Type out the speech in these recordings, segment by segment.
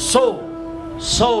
100।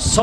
100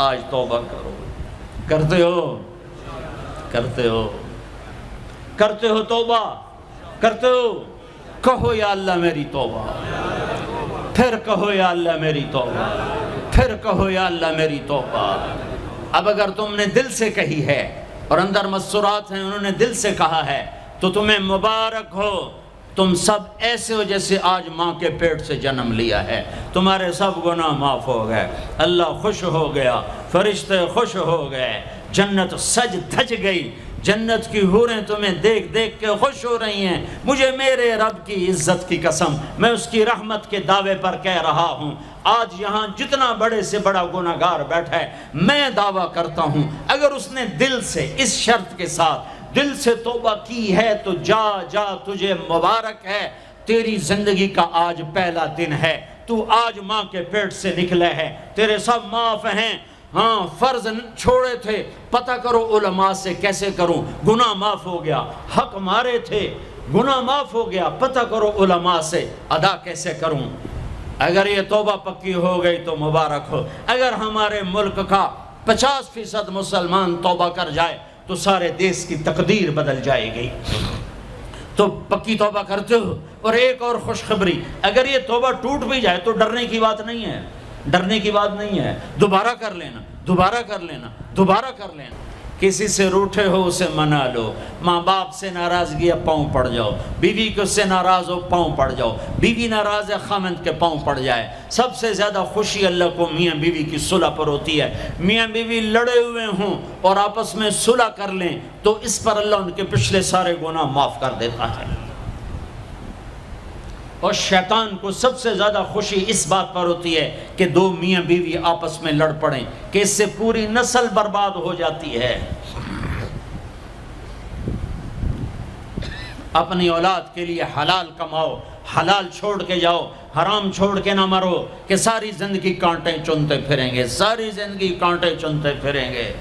آج توبہ کرو۔ کرتے ہو؟ کرتے ہو؟ کرتے ہو توبہ؟ کرتے ہو؟ کہو یا اللہ میری توبہ، پھر کہو یا اللہ میری توبہ، پھر کہو یا اللہ میری توبہ۔ اب اگر تم نے دل سے کہی ہے اور اندر مسرات ہیں انہوں نے دل سے کہا ہے تو تمہیں مبارک ہو، تم سب ایسے ہو جیسے آج ماں کے پیٹ سے جنم لیا ہے، تمہارے سب گناہ معاف ہو گئے، اللہ خوش ہو گیا، فرشتے خوش ہو گئے، جنت سج دھج گئی، جنت کی حوریں تمہیں دیکھ دیکھ کے خوش ہو رہی ہیں۔ مجھے میرے رب کی عزت کی قسم، میں اس کی رحمت کے دعوے پر کہہ رہا ہوں، آج یہاں جتنا بڑے سے بڑا گناہگار بیٹھا ہے، میں دعویٰ کرتا ہوں اگر اس نے دل سے اس شرط کے ساتھ دل سے توبہ کی ہے تو جا جا تجھے مبارک ہے، تیری زندگی کا آج پہلا دن ہے، تو آج ماں کے پیٹ سے نکلے ہے، تیرے سب معاف ہیں۔ ہاں فرض چھوڑے تھے، پتہ کرو علماء سے کیسے کروں، گناہ معاف ہو گیا، حق مارے تھے، گناہ معاف ہو گیا، پتہ کرو علماء سے ادا کیسے کروں۔ اگر یہ توبہ پکی ہو گئی تو مبارک ہو۔ اگر ہمارے ملک کا 50% مسلمان توبہ کر جائے تو سارے دیش کی تقدیر بدل جائے گی۔ تو پکی توبہ کرتے ہو؟ اور ایک اور خوشخبری، اگر یہ توبہ ٹوٹ بھی جائے تو ڈرنے کی بات نہیں ہے، ڈرنے کی بات نہیں ہے، دوبارہ کر لینا، دوبارہ کر لینا، دوبارہ کر لینا۔ کسی سے روٹھے ہو اسے منا لو، ماں باپ سے ناراضگی ہے پاؤں پڑ جاؤ، بیوی کو سے ناراض ہو پاؤں پڑ جاؤ، بیوی ناراض ہے خامند کے پاؤں پڑ جائے۔ سب سے زیادہ خوشی اللہ کو میاں بیوی کی صلح پر ہوتی ہے۔ میاں بیوی لڑے ہوئے ہوں اور آپس میں صلح کر لیں تو اس پر اللہ ان کے پچھلے سارے گناہ معاف کر دیتا ہے۔ اور شیطان کو سب سے زیادہ خوشی اس بات پر ہوتی ہے کہ دو میاں بیوی آپس میں لڑ پڑیں، کہ اس سے پوری نسل برباد ہو جاتی ہے۔ اپنی اولاد کے لیے حلال کماؤ، حلال چھوڑ کے جاؤ، حرام چھوڑ کے نہ مرو کہ ساری زندگی کانٹے چنتے پھریں گے، ساری زندگی کانٹے چنتے پھریں گے۔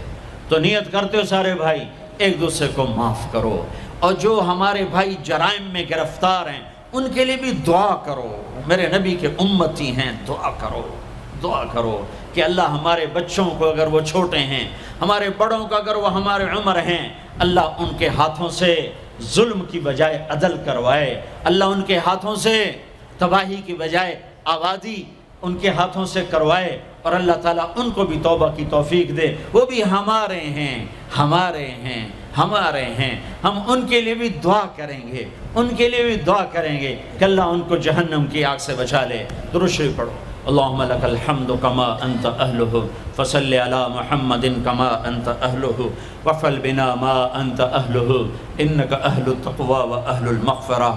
تو نیت کرتے ہو سارے بھائی ایک دوسرے کو معاف کرو، اور جو ہمارے بھائی جرائم میں گرفتار ہیں ان کے لیے بھی دعا کرو، میرے نبی کے امتی ہیں، دعا کرو، دعا کرو کہ اللہ ہمارے بچوں کو اگر وہ چھوٹے ہیں، ہمارے بڑوں کو اگر وہ ہمارے عمر ہیں، اللہ ان کے ہاتھوں سے ظلم کی بجائے عدل کروائے، اللہ ان کے ہاتھوں سے تباہی کی بجائے آبادی ان کے ہاتھوں سے کروائے، اور اللہ تعالیٰ ان کو بھی توبہ کی توفیق دے۔ وہ بھی ہمارے ہیں، ہمارے ہیں، ہمارے ہیں، ہم ان کے لیے بھی دعا کریں گے، ان کے لیے بھی دعا کریں گے کہ اللہ ان کو جہنم کی آگ سے بچا لے۔ درود شریف پڑھو۔ اللہم لک الحمد کما انت اہلہ فصل علی محمد کما انت اہلہ وفعل بنا ما انت اہلہ انک اہل التقوی و اہل المغفرہ،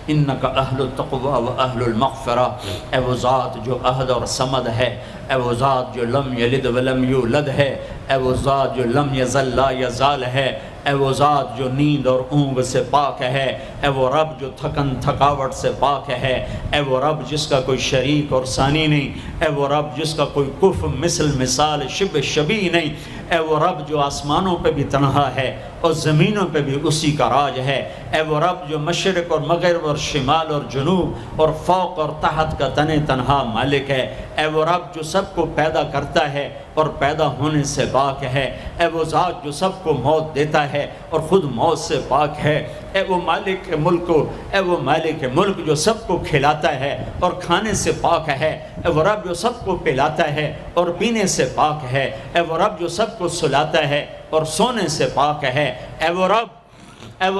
انک اہل التقوی و اہل المغفرہ۔ اے وہ ذات جو احد اور صمد ہے، اے وہ ذات جو لم یلد ولم یولد ہے، اے وہ ذات جو لم یزل لا یزال ہے، اے وہ ذات جو نیند اور اونگ سے پاک ہے، اے وہ رب جو تھکن تھکاوٹ سے پاک ہے، اے وہ رب جس کا کوئی شریک اور ثانی نہیں، اے وہ رب جس کا کوئی کف مثل مثال شبہ شبیہ نہیں، اے وہ رب جو آسمانوں پہ بھی تنہا ہے اور زمینوں پہ بھی اسی کا راج ہے، اے وہ رب جو مشرق اور مغرب اور شمال اور جنوب اور فوق اور تحت کا تنہا مالک ہے، اے وہ رب جو سب کو پیدا کرتا ہے اور پیدا ہونے سے پاک ہے، اے وہ ذات جو سب کو موت دیتا ہے اور خود موت سے پاک ہے، اے وہ مالک ملک، اے وہ مالک ملک جو سب کو کھلاتا ہے اور کھانے سے پاک ہے، اے وہ رب جو سب کو پلاتا ہے اور پینے سے پاک ہے، اے وہ رب جو سب کو سلاتا ہے اور سونے سے پاک ہے، اے وہ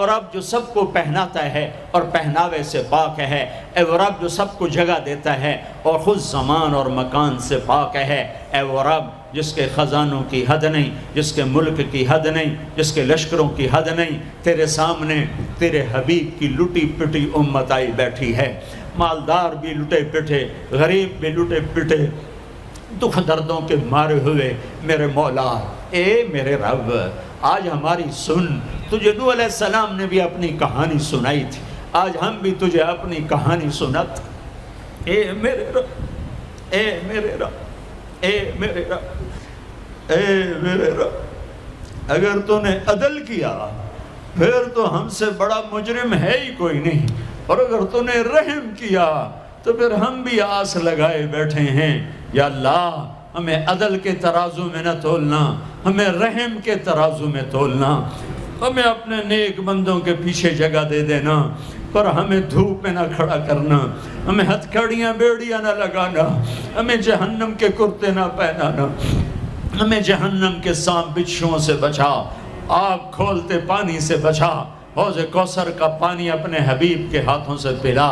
رب جو سب کو پہناتا ہے اور پہناوے سے پاک ہے، اے وہ رب جو سب کو جگہ دیتا ہے اور خود زمان اور مکان سے پاک ہے، اے وہ رب جس کے خزانوں کی حد نہیں، جس کے ملک کی حد نہیں، جس کے لشکروں کی حد نہیں، تیرے سامنے تیرے حبیب کی لٹی پٹی امت آئی بیٹھی ہے، مالدار بھی لٹے پٹے، غریب بھی لٹے پٹے، دکھ دردوں کے مارے ہوئے میرے مولا، اے میرے رب آج ہماری سن۔ تجھے نوح علیہ السلام نے بھی اپنی کہانی سنائی تھی، آج ہم بھی تجھے اپنی کہانی سنت۔ اے میرے رب، اے میرے رب، اے میرے رب، اے میرے رب، اگر تو نے عدل کیا پھر تو ہم سے بڑا مجرم ہے ہی کوئی نہیں، اور اگر تو نے رحم کیا تو پھر ہم بھی آس لگائے بیٹھے ہیں۔ یا اللہ ہمیں عدل کے ترازو میں نہ تولنا، ہمیں رحم کے ترازو میں تولنا، ہمیں اپنے نیک بندوں کے پیچھے جگہ دے دینا، پر ہمیں دھوپ میں نہ کھڑا کرنا، ہمیں ہتھکڑیاں بیڑیاں نہ لگانا، ہمیں جہنم کے کرتے نہ پہنانا، ہمیں جہنم کے سانپ بچھوؤں سے بچا، آگ کھولتے پانی سے بچا، حوض کوثر کا پانی اپنے حبیب کے ہاتھوں سے پلا،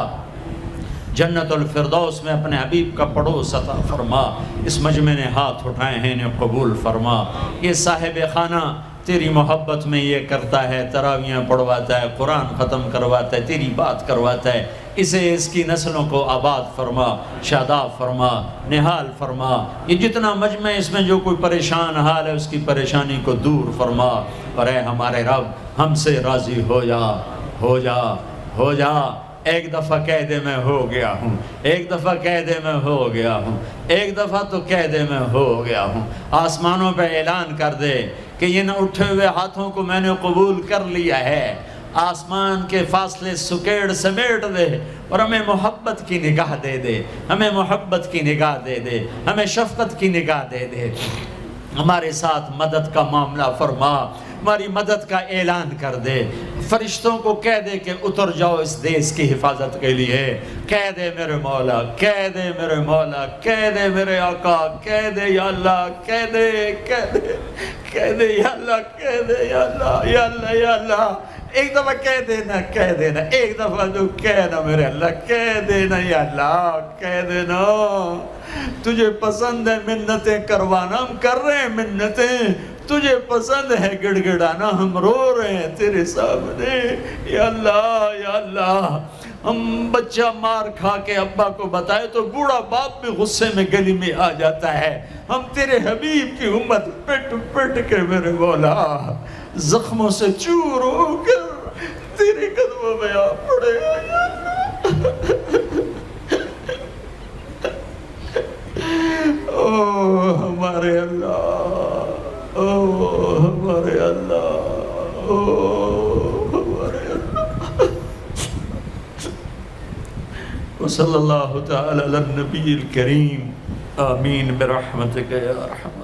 جنت الفردوس میں اپنے حبیب کا پڑوس عطا فرما، اس مجمع نے ہاتھ اٹھائے ہیں انہیں قبول فرما۔ یہ صاحب خانہ تیری محبت میں یہ کرتا ہے، تراویاں پڑھواتا ہے، قرآن ختم کرواتا ہے، تیری بات کرواتا ہے، اسے اس کی نسلوں کو آباد فرما، شاداب فرما، نحال فرما۔ یہ جتنا مجمع اس میں جو کوئی پریشان حال ہے اس کی پریشانی کو دور فرما، اور اے ہمارے رب ہم سے راضی ہو جا، ہو جا، ہو جا۔ ایک دفعہ کہہ دے میں ہو گیا ہوں، ایک دفعہ کہہ دے میں ہو گیا ہوں، ایک دفعہ تو کہہ دے میں ہو گیا ہوں۔ آسمانوں پہ اعلان کر دے کہ ان اٹھے ہوئے ہاتھوں کو میں نے قبول کر لیا ہے، آسمان کے فاصلے سکیڑ سمیٹ دے اور ہمیں محبت کی نگاہ دے دے، ہمیں محبت کی نگاہ دے دے، ہمیں شفقت کی نگاہ دے دے، ہمارے ساتھ مدد کا معاملہ فرما، ہماری مدد کا اعلان کر دے، فرشتوں کو کہہ دے کہ اتر جاؤ اس دیس کی حفاظت کے لیے، کہہ دے میرے مولا، کہہ دے میرے مولا، کہہ دے میرے آقا، کہہ دے یا اللہ، کہہ دے، کہہ دے، کہہ دے یا اللہ، کہہ دے یا اللہ، یا اللہ، یا اللہ۔ ایک دفعہ کہہ دینا، کہہ دینا، ایک دفعہ جو کہنا میرے اللہ، کہہ دینا یا اللہ، کہہ دینا۔ تجھے پسند ہے منتیں کروانا، ہم کر رہے ہیں منتیں، تجھے پسند ہے گڑ گڑانا، ہم رو رہے ہیں تیرے سامنے، یا اللہ، یا اللہ۔ ہم بچہ مار کھا کے ابا کو بتائے تو بوڑھا باپ بھی غصے میں گلی میں آ جاتا ہے، ہم تیرے حبیب کی امت پٹ پٹ کے میرے مولا زخموں سے چور ہو کر تیرے قدموں میں آ پڑے ہیں۔ او ہمارے اللہ، او ہمارے اللہ، او ہمارے اللہ۔ وصلی اللہ تعالی علی النبی الکریم، آمین برحمتک یا ارحم۔